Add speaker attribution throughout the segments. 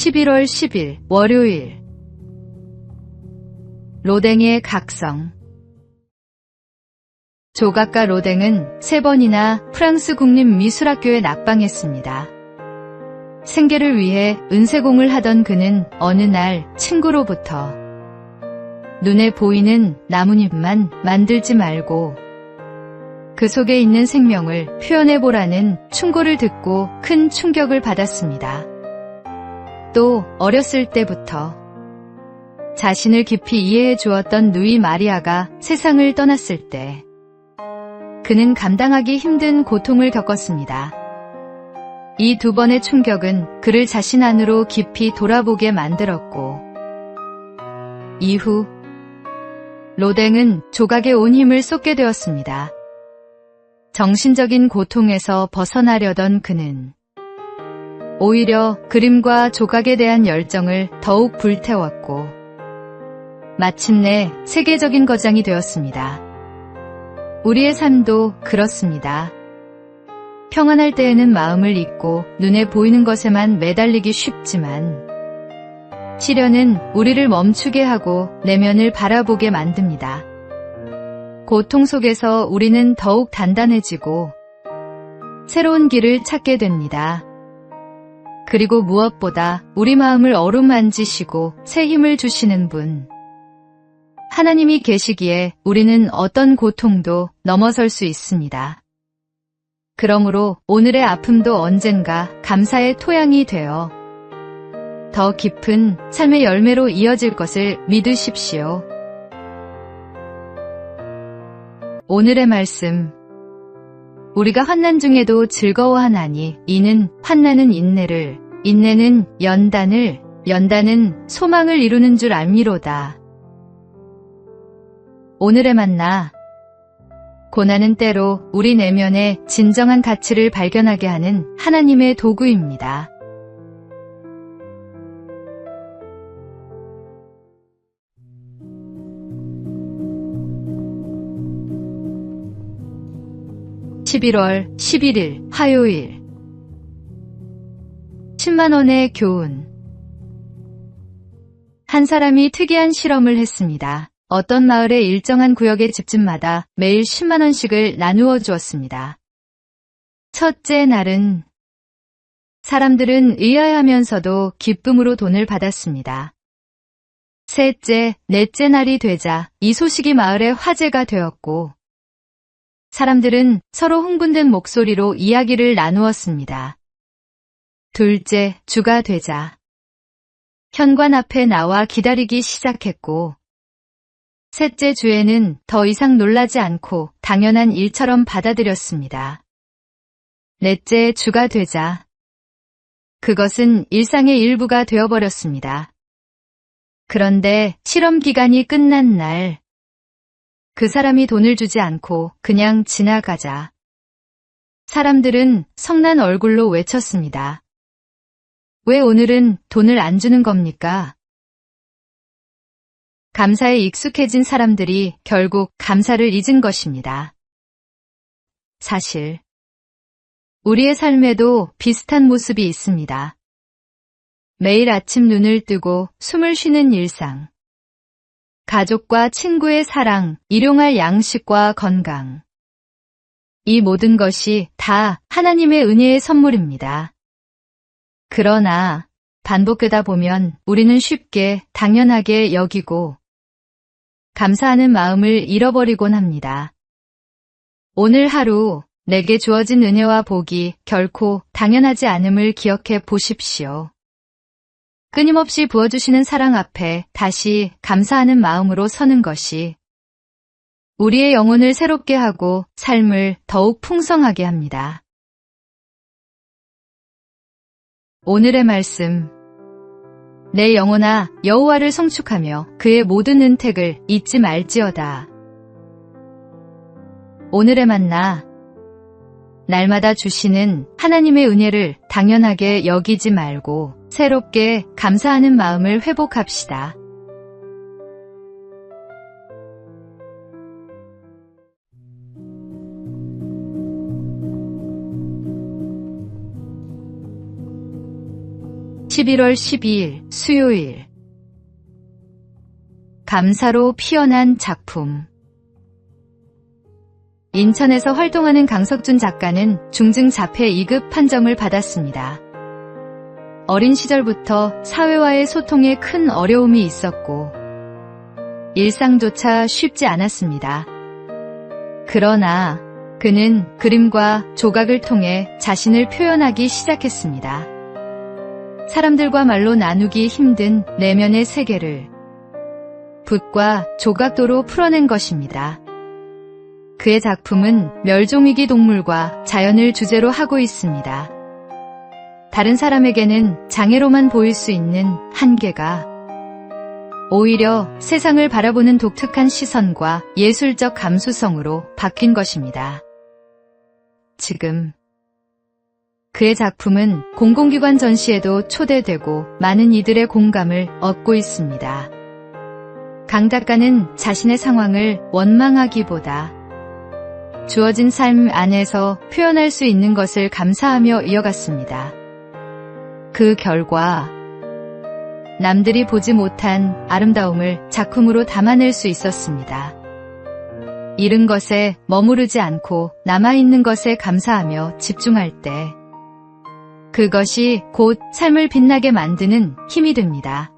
Speaker 1: 11월 10일 월요일. 로댕의 각성. 조각가 로댕은 3번이나 프랑스 국립미술학교에 낙방했습니다. 생계를 위해 은세공을 하던 그는 어느 날 친구로부터 눈에 보이는 나뭇잎만 만들지 말고 그 속에 있는 생명을 표현해보라는 충고를 듣고 큰 충격을 받았습니다. 또 어렸을 때부터 자신을 깊이 이해해 주었던 누이 마리아가 세상을 떠났을 때 그는 감당하기 힘든 고통을 겪었습니다. 이 2번의 충격은 그를 자신 안으로 깊이 돌아보게 만들었고 이후 로댕은 조각에 온 힘을 쏟게 되었습니다. 정신적인 고통에서 벗어나려던 그는 오히려 그림과 조각에 대한 열정을 더욱 불태웠고 마침내 세계적인 거장이 되었습니다. 우리의 삶도 그렇습니다. 평안할 때에는 마음을 잊고 눈에 보이는 것에만 매달리기 쉽지만 시련은 우리를 멈추게 하고 내면을 바라보게 만듭니다. 고통 속에서 우리는 더욱 단단해지고 새로운 길을 찾게 됩니다. 그리고 무엇보다 우리 마음을 어루만지시고 새 힘을 주시는 분, 하나님이 계시기에 우리는 어떤 고통도 넘어설 수 있습니다. 그러므로 오늘의 아픔도 언젠가 감사의 토양이 되어 더 깊은 삶의 열매로 이어질 것을 믿으십시오. 오늘의 말씀. 우리가 환난 중에도 즐거워하나니 이는 환난은 인내를, 인내는 연단을, 연단은 소망을 이루는 줄 알미로다. 오늘의 만나. 고난은 때로 우리 내면의 진정한 가치를 발견하게 하는 하나님의 도구입니다. (11월 11일) 화요일. 10만원의 교훈. 한 사람이 특이한 실험을 했습니다. 어떤 마을의 일정한 구역의 집집마다 매일 10만원씩을 나누어 주었습니다. 첫째 날은 사람들은 의아해하면서도 기쁨으로 돈을 받았습니다. 셋째, 넷째 날이 되자 이 소식이 마을의 화제가 되었고 사람들은 서로 흥분된 목소리로 이야기를 나누었습니다. 둘째 주가 되자 현관 앞에 나와 기다리기 시작했고 셋째 주에는 더 이상 놀라지 않고 당연한 일처럼 받아들였습니다. 넷째 주가 되자 그것은 일상의 일부가 되어버렸습니다. 그런데 실험 기간이 끝난 날 그 사람이 돈을 주지 않고 그냥 지나가자 사람들은 성난 얼굴로 외쳤습니다. 왜 오늘은 돈을 안 주는 겁니까? 감사에 익숙해진 사람들이 결국 감사를 잊은 것입니다. 사실 우리의 삶에도 비슷한 모습이 있습니다. 매일 아침 눈을 뜨고 숨을 쉬는 일상, 가족과 친구의 사랑, 일용할 양식과 건강. 이 모든 것이 다 하나님의 은혜의 선물입니다. 그러나 반복되다 보면 우리는 쉽게 당연하게 여기고 감사하는 마음을 잃어버리곤 합니다. 오늘 하루 내게 주어진 은혜와 복이 결코 당연하지 않음을 기억해 보십시오. 끊임없이 부어주시는 사랑 앞에 다시 감사하는 마음으로 서는 것이 우리의 영혼을 새롭게 하고 삶을 더욱 풍성하게 합니다. 오늘의 말씀. 내 영혼아 여호와를 성축하며 그의 모든 은택을 잊지 말지어다. 오늘의 만나. 날마다 주시는 하나님의 은혜를 당연하게 여기지 말고 새롭게 감사하는 마음을 회복합시다. 11월 12일 수요일. 감사로 피어난 작품. 인천에서 활동하는 강석준 작가는 중증 자폐 2급 판정을 받았습니다. 어린 시절부터 사회와의 소통에 큰 어려움이 있었고 일상조차 쉽지 않았습니다. 그러나 그는 그림과 조각을 통해 자신을 표현하기 시작했습니다. 사람들과 말로 나누기 힘든 내면의 세계를 붓과 조각도로 풀어낸 것입니다. 그의 작품은 멸종위기 동물과 자연을 주제로 하고 있습니다. 다른 사람에게는 장애로만 보일 수 있는 한계가 오히려 세상을 바라보는 독특한 시선과 예술적 감수성으로 바뀐 것입니다. 지금 그의 작품은 공공기관 전시에도 초대되고 많은 이들의 공감을 얻고 있습니다. 강 작가는 자신의 상황을 원망하기보다 주어진 삶 안에서 표현할 수 있는 것을 감사하며 이어갔습니다. 그 결과 남들이 보지 못한 아름다움을 작품으로 담아낼 수 있었습니다. 잃은 것에 머무르지 않고 남아있는 것에 감사하며 집중할 때 그것이 곧 삶을 빛나게 만드는 힘이 됩니다.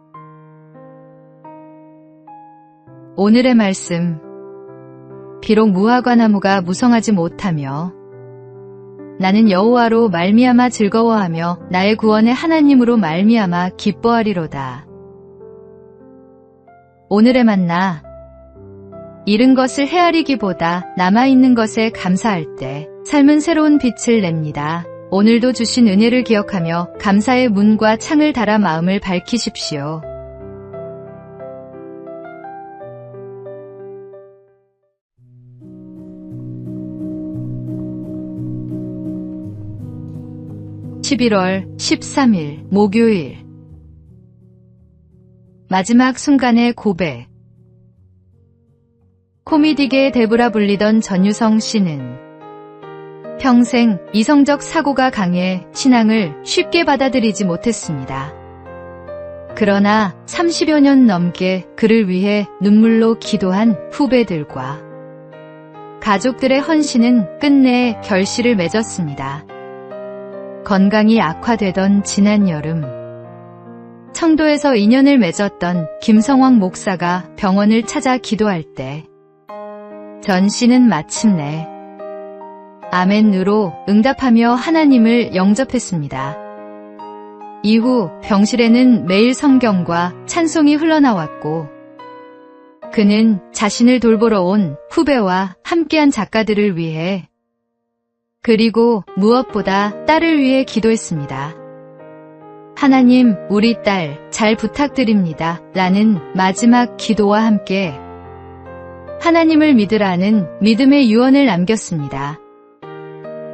Speaker 1: 오늘의 말씀. 비록 무화과 나무가 무성하지 못하며 나는 여호와로 말미암아 즐거워하며 나의 구원의 하나님으로 말미암아 기뻐하리로다. 오늘의 만나. 잃은 것을 헤아리기보다 남아있는 것에 감사할 때 삶은 새로운 빛을 냅니다. 오늘도 주신 은혜를 기억하며 감사의 문과 창을 달아 마음을 밝히십시오. (11월 13일) 목요일. 마지막 순간의 고백. 코미디계의 대부라 불리던 전유성 씨는 평생 이성적 사고가 강해 신앙을 쉽게 받아들이지 못했습니다. 그러나 30여 년 넘게 그를 위해 눈물로 기도한 후배들과 가족들의 헌신은 끝내 결실을 맺었습니다. 건강이 악화되던 지난 여름, 청도에서 인연을 맺었던 김성황 목사가 병원을 찾아 기도할 때 전 씨는 마침내 아멘으로 응답하며 하나님을 영접했습니다. 이후 병실에는 매일 성경과 찬송이 흘러나왔고 그는 자신을 돌보러 온 후배와 함께한 작가들을 위해 그리고 무엇보다 딸을 위해 기도했습니다. 하나님, 우리 딸 잘 부탁드립니다. 라는 마지막 기도와 함께 하나님을 믿으라는 믿음의 유언을 남겼습니다.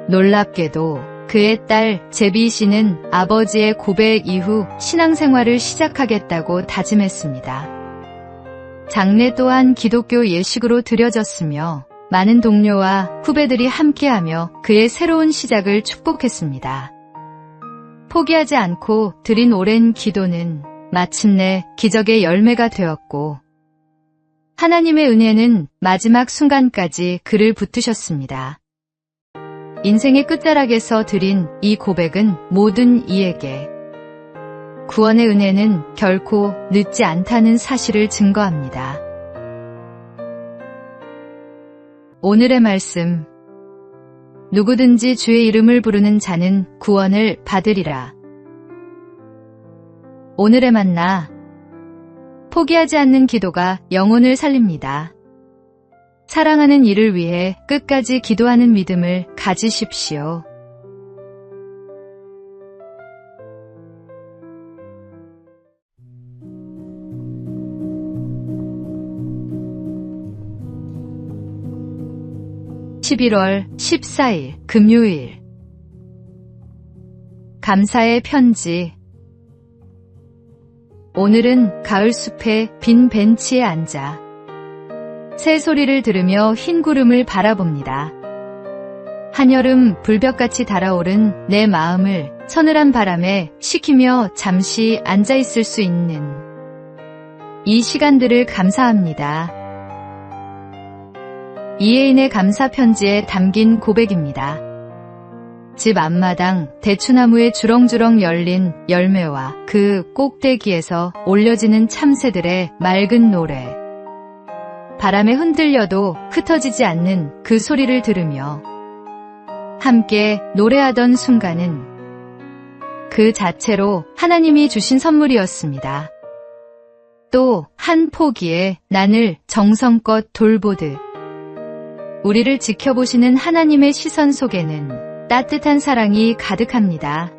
Speaker 1: 놀랍게도 그의 딸 제비 씨는 아버지의 고백 이후 신앙생활을 시작하겠다고 다짐했습니다. 장례 또한 기독교 예식으로 드려졌으며 많은 동료와 후배들이 함께하며 그의 새로운 시작을 축복했습니다. 포기하지 않고 드린 오랜 기도는 마침내 기적의 열매가 되었고 하나님의 은혜는 마지막 순간까지 그를 붙드셨습니다. 인생의 끝자락에서 드린 이 고백은 모든 이에게 구원의 은혜는 결코 늦지 않다는 사실을 증거합니다. 오늘의 말씀. 누구든지 주의 이름을 부르는 자는 구원을 받으리라. 오늘의 만나. 포기하지 않는 기도가 영혼을 살립니다. 사랑하는 이를 위해 끝까지 기도하는 믿음을 가지십시오. (11월 14일) 금요일. 감사의 편지. 오늘은 가을숲의 빈 벤치에 앉아 새 소리를 들으며 흰 구름을 바라봅니다. 한여름 불볕같이 달아오른 내 마음을 서늘한 바람에 식히며 잠시 앉아있을 수 있는 이 시간들을 감사합니다. 이혜인의 감사 편지에 담긴 고백입니다. 집 앞마당 대추나무에 주렁주렁 열린 열매와 그 꼭대기에서 올려지는 참새들의 맑은 노래. 바람에 흔들려도 흩어지지 않는 그 소리를 들으며 함께 노래하던 순간은 그 자체로 하나님이 주신 선물이었습니다. 또 한 포기에 난을 정성껏 돌보듯 우리를 지켜보시는 하나님의 시선 속에는 따뜻한 사랑이 가득합니다.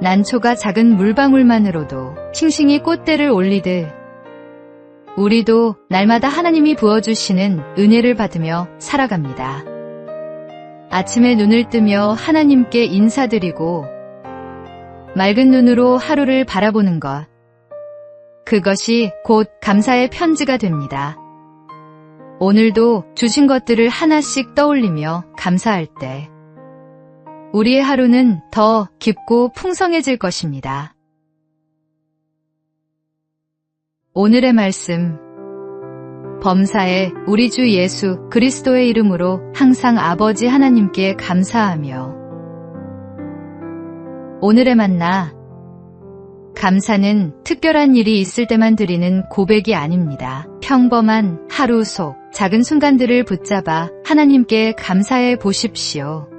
Speaker 1: 난초가 작은 물방울만으로도 싱싱이 꽃대를 올리듯 우리도 날마다 하나님이 부어주시는 은혜를 받으며 살아갑니다. 아침에 눈을 뜨며 하나님께 인사드리고 맑은 눈으로 하루를 바라보는 것, 그것이 곧 감사의 편지가 됩니다. 오늘도 주신 것들을 하나씩 떠올리며 감사할 때 우리의 하루는 더 깊고 풍성해질 것입니다. 오늘의 말씀, 범사에 우리 주 예수 그리스도의 이름으로 항상 아버지 하나님께 감사하며. 오늘의 만나, 감사는 특별한 일이 있을 때만 드리는 고백이 아닙니다. 평범한 하루 속 작은 순간들을 붙잡아 하나님께 감사해 보십시오.